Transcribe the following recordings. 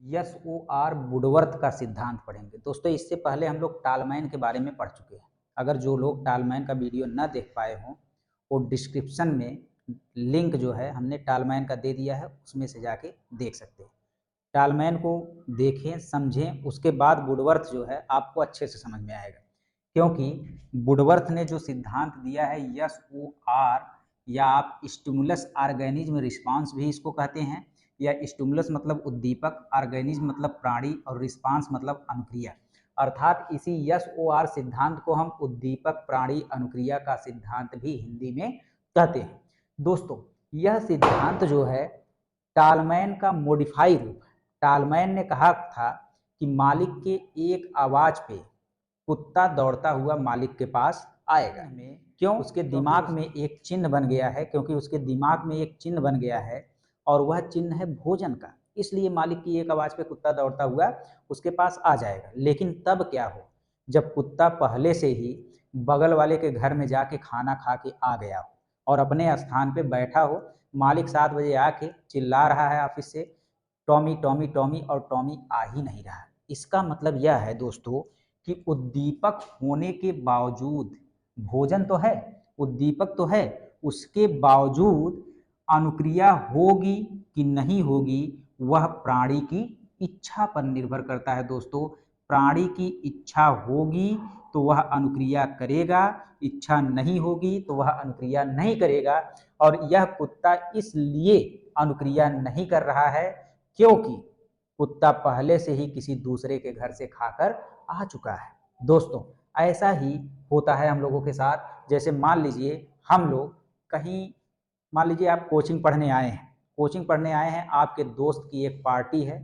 SOR Woodworth का सिद्धांत पढ़ेंगे। दोस्तों इससे पहले हम लोग टॉलमैन के बारे में पढ़ चुके हैं। अगर जो लोग टॉलमैन का वीडियो न देख पाए हों, वो डिस्क्रिप्शन में लिंक जो है हमने टॉलमैन का दे दिया है, उसमें से जाके देख सकते हैं। टॉलमैन को देखें, समझें, उसके बाद वुडवर्थ जो है आपको अच्छे से समझ में आएगा। क्योंकि वुडवर्थ ने जो सिद्धांत दिया है SOR, या आप स्टिमुलस ऑर्गेनिज्म रिस्पांस भी इसको कहते हैं, या स्टिमुलस मतलब उद्दीपक, ऑर्गेनिज्म मतलब प्राणी, और रिस्पांस मतलब अनुक्रिया। अर्थात इसी SOR सिद्धांत को हम उद्दीपक, प्राणी, अनुक्रिया का सिद्धांत भी हिंदी में कहते हैं। दोस्तों यह सिद्धांत जो है टॉलमैन का मॉडिफाई रूप है। टॉलमैन ने कहा था कि मालिक के एक आवाज पे कुत्ता दौड़ता हुआ मालिक के पास आएगा। क्यों? उसके दिमाग में एक चिन्ह बन गया है, क्योंकि उसके दिमाग में एक चिन्ह बन गया है और वह चिन्ह है भोजन का। इसलिए मालिक की एक आवाज पे कुत्ता दौड़ता हुआ उसके पास आ जाएगा। लेकिन तब क्या हो, जब कुत्ता पहले से ही बगल वाले के घर में जाके खाना खा के आ गया हो और अपने स्थान पे बैठा हो, मालिक 7 बजे आके चिल्ला रहा है ऑफिस से, टॉमी टॉमी टॉमी, और टॉमी आ ही नहीं रहा है। इसका मतलब यह है दोस्तों कि उद्दीपक होने के बावजूद, भोजन तो है, उद्दीपक तो है, उसके बावजूद अनुक्रिया होगी कि नहीं होगी वह प्राणी की इच्छा पर निर्भर करता है। दोस्तों प्राणी की इच्छा होगी तो वह अनुक्रिया करेगा, इच्छा नहीं होगी तो वह अनुक्रिया नहीं करेगा। और यह कुत्ता इसलिए अनुक्रिया नहीं कर रहा है क्योंकि कुत्ता पहले से ही किसी दूसरे के घर से खाकर आ चुका है। दोस्तों ऐसा ही होता है हम लोगों के साथ। जैसे मान लीजिए हम लोग कहीं, मान लीजिए आप कोचिंग पढ़ने आए हैं, कोचिंग पढ़ने आए हैं, आपके दोस्त की एक पार्टी है,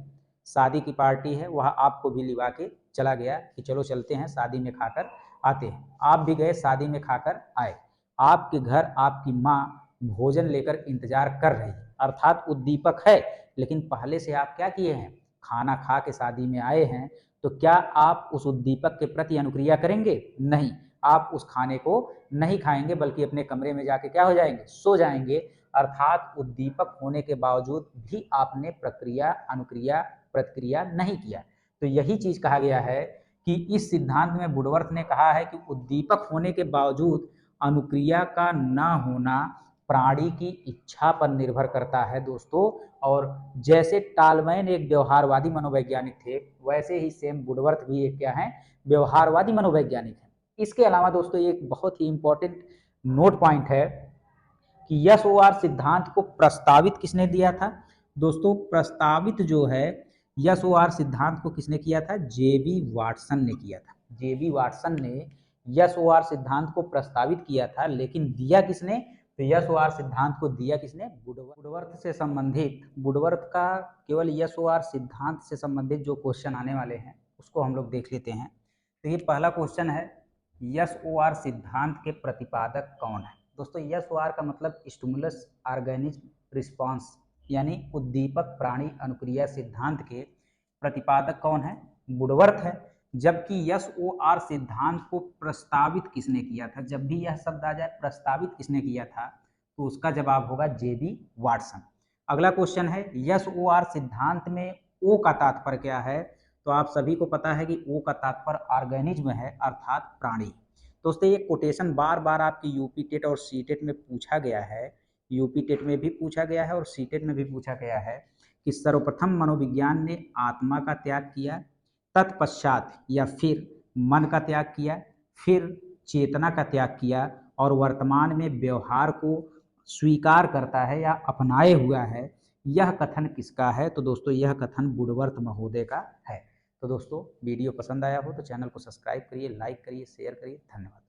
शादी की पार्टी है, वह आपको भी लिवा के चला गया कि चलो चलते हैं शादी में खाकर आते हैं। आप भी गए, शादी में खाकर आए। आपके घर आपकी माँ भोजन लेकर इंतजार कर रही है, अर्थात उद्दीपक है, लेकिन पहले से आप क्या किए हैं, खाना खा के शादी में आए हैं। तो क्या आप उस उद्दीपक के प्रति अनुक्रिया करेंगे? नहीं, आप उस खाने को नहीं खाएंगे, बल्कि अपने कमरे में जाके क्या हो जाएंगे, सो जाएंगे। अर्थात उद्दीपक होने के बावजूद भी आपने प्रक्रिया, अनुक्रिया, प्रतिक्रिया नहीं किया। तो यही चीज कहा गया है कि इस सिद्धांत में वुडवर्थ ने कहा है कि उद्दीपक होने के बावजूद अनुक्रिया का ना होना प्राणी की इच्छा पर निर्भर करता है दोस्तों। और जैसे टॉलमैन एक व्यवहारवादी मनोवैज्ञानिक थे, वैसे ही सेम वुडवर्थ भी एक क्या है, व्यवहारवादी मनोवैज्ञानिक है। इसके अलावा दोस्तों एक बहुत ही इंपॉर्टेंट नोट पॉइंट है कि SOR सिद्धांत को प्रस्तावित किसने दिया था। दोस्तों प्रस्तावित जो है SOR सिद्धांत को किसने किया था, JB वाटसन ने किया था। JB वाटसन ने SOR सिद्धांत को प्रस्तावित किया था, लेकिन दिया किसने, तो SOR सिद्धांत को दिया किसने, वुडवर्थ से संबंधित। वुडवर्थ का केवल SOR सिद्धांत से संबंधित जो क्वेश्चन आने वाले हैं उसको हम लोग देख लेते हैं। तो ये पहला क्वेश्चन है, SOR सिद्धांत के प्रतिपादक कौन है। दोस्तों SOR का मतलब स्टिमुलस ऑर्गेनिज्म रिस्पांस, यानी उद्दीपक प्राणी अनुक्रिया सिद्धांत के प्रतिपादक कौन है, वुडवर्थ है। जबकि SOR सिद्धांत को प्रस्तावित किसने किया था, जब भी यह शब्द आ जाए प्रस्तावित किसने किया था, तो उसका जवाब होगा JB वाटसन। अगला क्वेश्चन है, SOR सिद्धांत में O का तात्पर्य क्या है। तो आप सभी को पता है कि O का तात्पर्य ऑर्गेनिज्म है, अर्थात प्राणी। दोस्तों ये कोटेशन बार बार आपकी यूपी टेट और सीटेट में पूछा गया है, यूपी टेट में भी पूछा गया है और सीटेट में भी पूछा गया है कि सर्वप्रथम मनोविज्ञान ने आत्मा का त्याग किया, तत्पश्चात या फिर मन का त्याग किया, फिर चेतना का त्याग किया, और वर्तमान में व्यवहार को स्वीकार करता है या अपनाए हुआ है। यह कथन किसका है, तो दोस्तों यह कथन वुडवर्थ महोदय का है। तो दोस्तों वीडियो पसंद आया हो तो चैनल को सब्सक्राइब करिए, लाइक करिए, शेयर करिए। धन्यवाद।